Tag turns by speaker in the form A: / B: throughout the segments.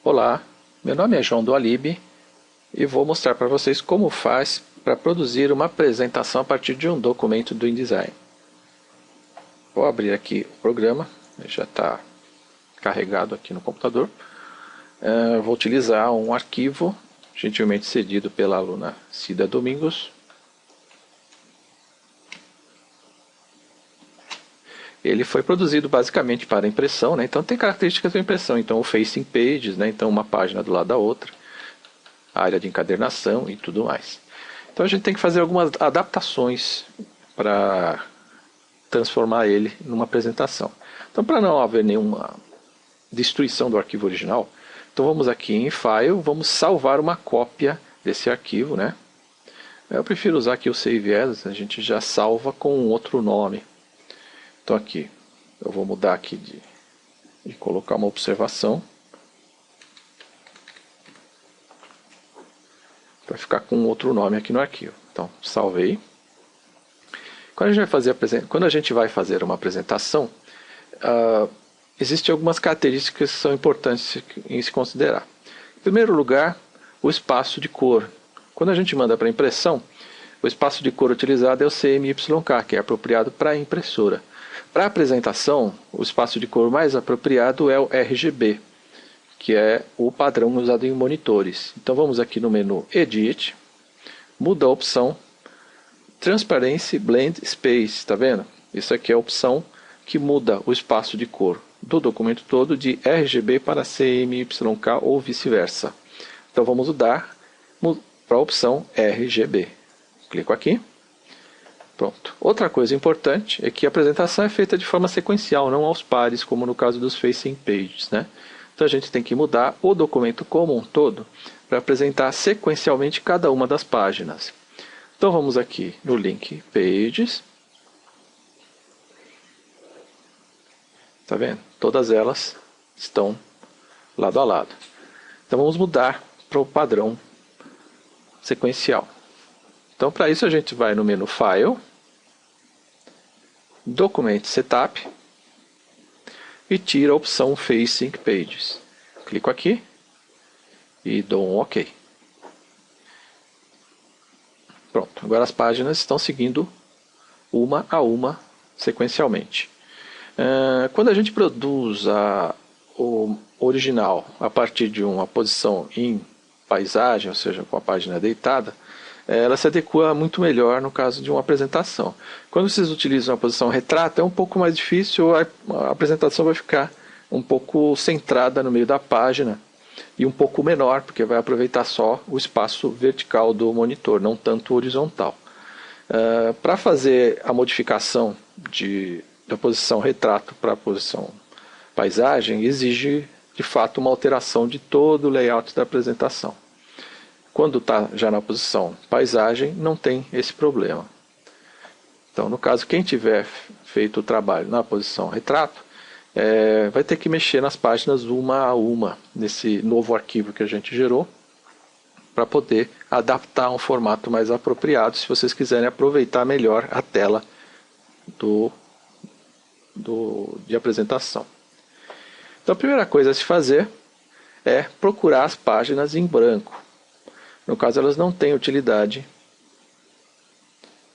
A: Olá, meu nome é João do Alibi e vou mostrar para vocês como faz para produzir uma apresentação a partir de um documento do InDesign. Vou abrir aqui o programa, já está carregado aqui no computador. Vou utilizar um arquivo gentilmente cedido pela aluna Cida Domingos. Ele foi produzido basicamente para impressão, né? Então tem características da impressão, então o facing pages, né? Então uma página do lado da outra, a área de encadernação e tudo mais. Então a gente tem que fazer algumas adaptações para transformar ele numa apresentação. Então, para não haver nenhuma destruição do arquivo original, então vamos aqui em File, vamos salvar uma cópia desse arquivo, né? Eu prefiro usar aqui o Save As, a gente já salva com um outro nome. Então aqui, eu vou mudar aqui de colocar uma observação. Vai ficar com outro nome aqui no arquivo. Então, salvei. Quando a gente vai fazer uma apresentação, existem algumas características que são importantes em se considerar. Em primeiro lugar, o espaço de cor. Quando a gente manda para impressão, o espaço de cor utilizado é o CMYK, que é apropriado para a impressora. Para apresentação, o espaço de cor mais apropriado é o RGB, que é o padrão usado em monitores. Então vamos aqui no menu Edit, muda a opção Transparency Blend Space, está vendo? Isso aqui é a opção que muda o espaço de cor do documento todo de RGB para CMYK ou vice-versa. Então vamos mudar para a opção RGB. Clico aqui. Pronto. Outra coisa importante é que a apresentação é feita de forma sequencial, não aos pares, como no caso dos facing pages, né? Então a gente tem que mudar o documento como um todo para apresentar sequencialmente cada uma das páginas. Então vamos aqui no link Pages. Tá vendo? Todas elas estão lado a lado. Então vamos mudar para o padrão sequencial. Então para isso a gente vai no menu File, Document Setup e tira a opção Facing Pages. Clico aqui e dou um OK. Pronto, agora as páginas estão seguindo uma a uma sequencialmente. Quando a gente produz o original a partir de uma posição em paisagem, ou seja, com a página deitada, ela se adequa muito melhor no caso de uma apresentação. Quando vocês utilizam a posição retrato, é um pouco mais difícil, a apresentação vai ficar um pouco centrada no meio da página e um pouco menor, porque vai aproveitar só o espaço vertical do monitor, não tanto horizontal. Para fazer a modificação da posição retrato para a posição paisagem, exige de fato uma alteração de todo o layout da apresentação. Quando está já na posição paisagem, não tem esse problema. Então, no caso, quem tiver feito o trabalho na posição retrato, vai ter que mexer nas páginas uma a uma, nesse novo arquivo que a gente gerou, para poder adaptar a um formato mais apropriado, se vocês quiserem aproveitar melhor a tela de apresentação. Então, a primeira coisa a se fazer é procurar as páginas em branco. No caso, elas não têm utilidade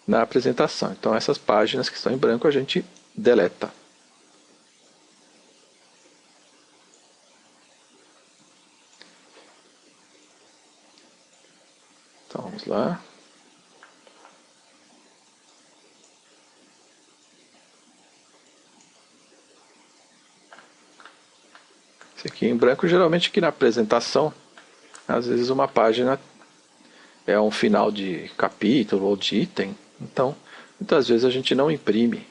A: na apresentação. Então, essas páginas que estão em branco, a gente deleta. Então, vamos lá. Esse aqui em branco, geralmente aqui na apresentação, às vezes uma página é um final de capítulo ou de item, então muitas vezes a gente não imprime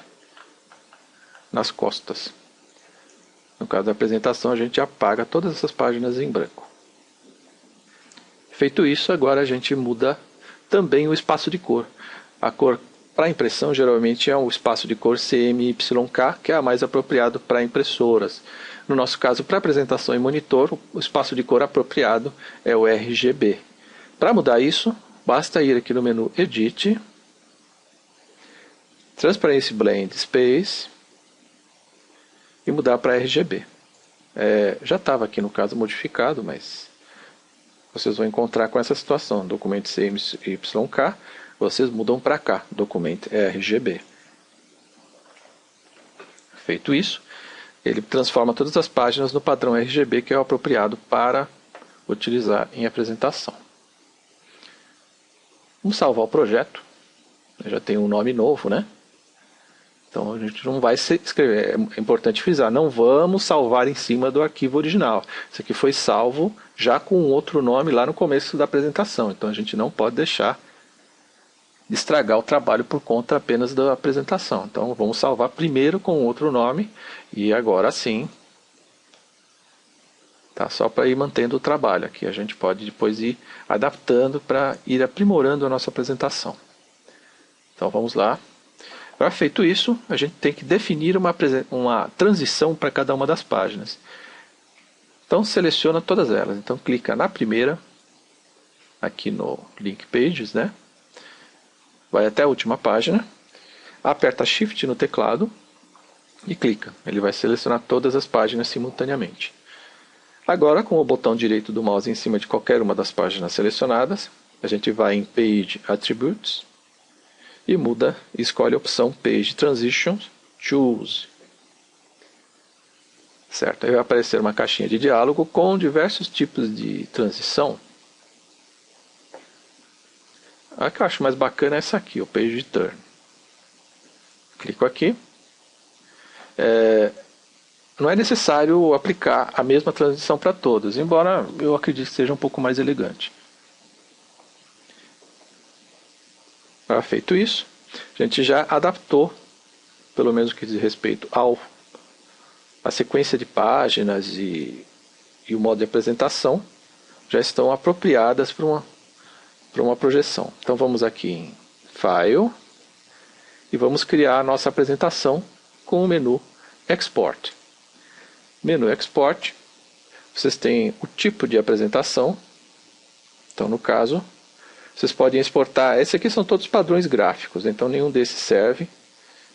A: nas costas. No caso da apresentação, a gente apaga todas essas páginas em branco. Feito isso, agora a gente muda também o espaço de cor. A cor para impressão geralmente é um espaço de cor CMYK, que é a mais apropriado para impressoras. No nosso caso, para apresentação em monitor, o espaço de cor apropriado é o RGB. Para mudar isso, basta ir aqui no menu Edit, Transparency Blend Space e mudar para RGB. Já estava aqui no caso modificado, mas vocês vão encontrar com essa situação, documento CMYK, vocês mudam para cá, documento RGB. Feito isso, ele transforma todas as páginas no padrão RGB, que é o apropriado para utilizar em apresentação. Vamos salvar o projeto. Já tem um nome novo, né? Então a gente não vai escrever. É importante frisar, não vamos salvar em cima do arquivo original. Isso aqui foi salvo já com outro nome lá no começo da apresentação. Então a gente não pode deixar de estragar o trabalho por conta apenas da apresentação. Então vamos salvar primeiro com outro nome e agora sim. Tá? Só para ir mantendo o trabalho aqui. A gente pode depois ir adaptando para ir aprimorando a nossa apresentação. Então vamos lá. Agora feito isso, a gente tem que definir uma transição para cada uma das páginas. Então seleciona todas elas. Então clica na primeira, aqui no Link Pages, né? Vai até a última página, aperta Shift no teclado e clica. Ele vai selecionar todas as páginas simultaneamente. Agora, com o botão direito do mouse em cima de qualquer uma das páginas selecionadas, a gente vai em Page Attributes e escolhe a opção Page Transitions Choose. Certo? Aí vai aparecer uma caixinha de diálogo com diversos tipos de transição. A que eu acho mais bacana é essa aqui, o Page Turn. Clico aqui. Não é necessário aplicar a mesma transição para todas, embora eu acredite que seja um pouco mais elegante. Feito isso, a gente já adaptou, pelo menos que diz respeito à sequência de páginas e o modo de apresentação, já estão apropriadas para uma projeção. Então vamos aqui em File e vamos criar a nossa apresentação com o menu Export. Menu Export, vocês têm o tipo de apresentação. Então no caso, vocês podem exportar, esses aqui são todos padrões gráficos, então nenhum desses serve,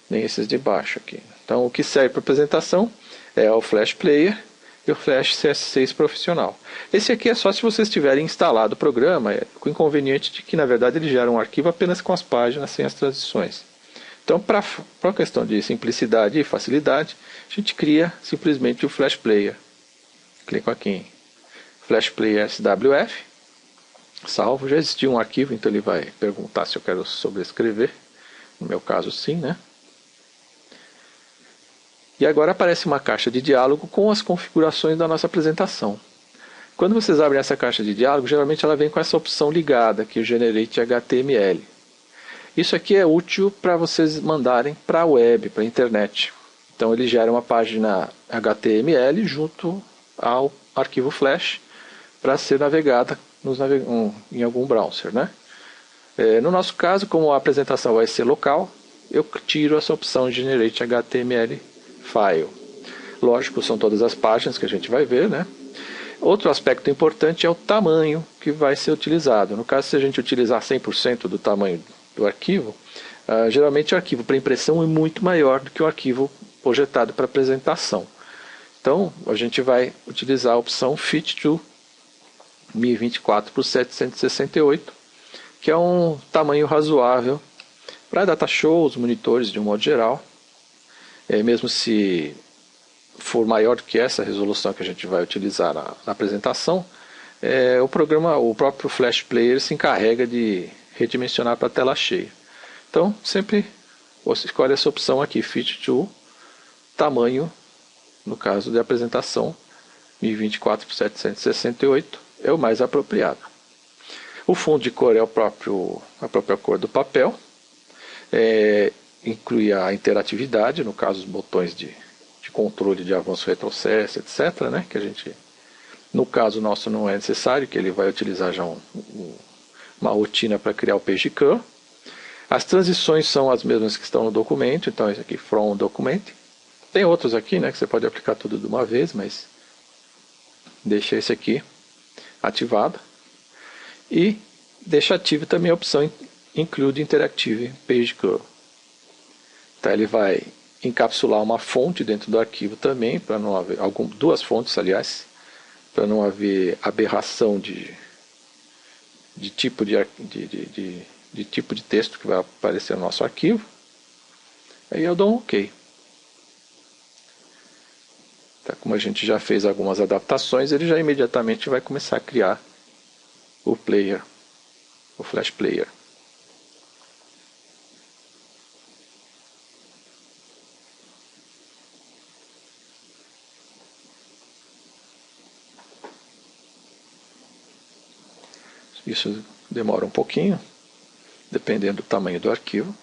A: nem esses de baixo aqui. Então o que serve para apresentação é o Flash Player e o Flash CS6 Profissional. Esse aqui é só se vocês tiverem instalado o programa, com o inconveniente de que na verdade ele gera um arquivo apenas com as páginas, sem as transições. Então para a questão de simplicidade e facilidade, a gente cria simplesmente o Flash Player. Clico aqui em Flash Player SWF, salvo, já existia um arquivo, então ele vai perguntar se eu quero sobrescrever, no meu caso sim, né? E agora aparece uma caixa de diálogo com as configurações da nossa apresentação. Quando vocês abrem essa caixa de diálogo, geralmente ela vem com essa opção ligada, aqui o Generate HTML. Isso aqui é útil para vocês mandarem para a web, para a internet. Então ele gera uma página HTML junto ao arquivo Flash para ser navegada em algum browser, né? No nosso caso, como a apresentação vai ser local, eu tiro essa opção Generate HTML File. Lógico, são todas as páginas que a gente vai ver, né? Outro aspecto importante é o tamanho que vai ser utilizado. No caso, se a gente utilizar 100% do tamanho do arquivo, geralmente o arquivo para impressão é muito maior do que o arquivo projetado para apresentação. Então, a gente vai utilizar a opção Fit to 1024 por 768, que é um tamanho razoável para data shows, monitores de um modo geral. Mesmo se for maior do que essa resolução que a gente vai utilizar na apresentação, o próprio Flash Player se encarrega de redimensionar para a tela cheia. Então, sempre você escolhe essa opção aqui, Fit to tamanho, no caso de apresentação, 1024 por 768, é o mais apropriado. O fundo de cor é a própria cor do papel, inclui a interatividade, no caso os botões de controle de avanço, retrocesso, etc., né, que a gente, no caso nosso não é necessário, que ele vai utilizar já uma rotina para criar o page curl. As transições são as mesmas que estão no documento, então esse aqui, from document. Tem outros aqui, né, que você pode aplicar tudo de uma vez, mas deixa esse aqui ativado. E deixa ativo também a opção Include Interactive Page Curl. Então ele vai encapsular uma fonte dentro do arquivo também, para não haver duas fontes, aliás, para não haver aberração de tipo de tipo de texto que vai aparecer no nosso arquivo. Aí eu dou um OK. Tá, como a gente já fez algumas adaptações, ele já imediatamente vai começar a criar o player, o Flash Player. Isso demora um pouquinho, dependendo do tamanho do arquivo.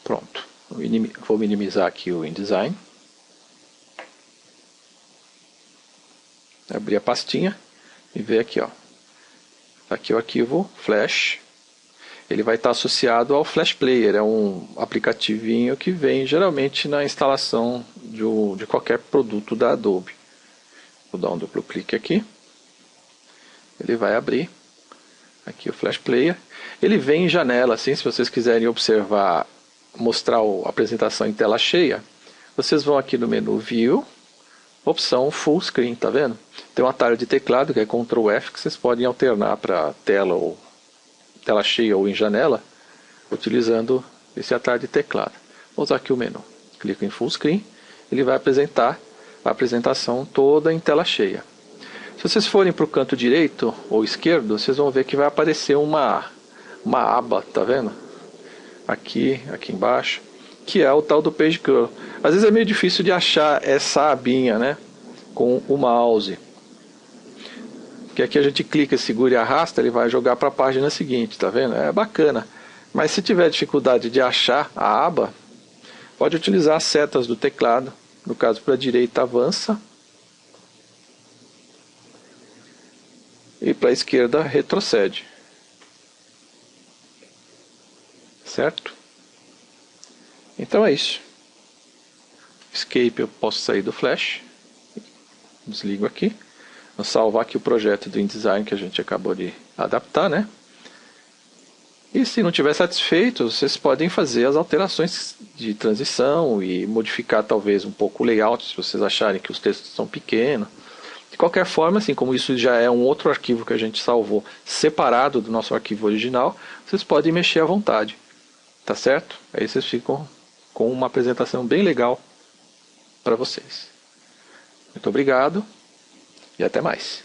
A: Pronto. Vou minimizar aqui o InDesign. Abrir a pastinha e ver aqui, ó. Aqui o arquivo Flash. Ele vai estar associado ao Flash Player. É um aplicativinho que vem geralmente na instalação de qualquer produto da Adobe. Vou dar um duplo clique aqui. Ele vai abrir aqui o Flash Player. Ele vem em janela, assim, se vocês quiserem observar, mostrar a apresentação em tela cheia, vocês vão aqui no menu View, opção Full Screen, tá vendo? Tem um atalho de teclado que é Ctrl F, que vocês podem alternar para tela ou tela cheia ou em janela, utilizando esse atalho de teclado. Vou usar aqui o menu. Clico em Full Screen, ele vai apresentar a apresentação toda em tela cheia. Se vocês forem para o canto direito ou esquerdo, vocês vão ver que vai aparecer uma aba, tá vendo? Aqui embaixo, que é o tal do Page Curl. Às vezes é meio difícil de achar essa abinha, né, com o mouse. Porque aqui a gente clica, segura e arrasta, ele vai jogar para a página seguinte, tá vendo? É bacana. Mas se tiver dificuldade de achar a aba, pode utilizar as setas do teclado. No caso, para a direita avança e para a esquerda retrocede. Certo? Então é isso. Escape, eu posso sair do Flash. Desligo aqui. Vou salvar aqui o projeto do InDesign que a gente acabou de adaptar, né? E se não estiver satisfeito, vocês podem fazer as alterações de transição e modificar talvez um pouco o layout, se vocês acharem que os textos são pequenos. De qualquer forma, assim como isso já é um outro arquivo que a gente salvou separado do nosso arquivo original, vocês podem mexer à vontade. Tá certo? Aí vocês ficam com uma apresentação bem legal para vocês. Muito obrigado e até mais.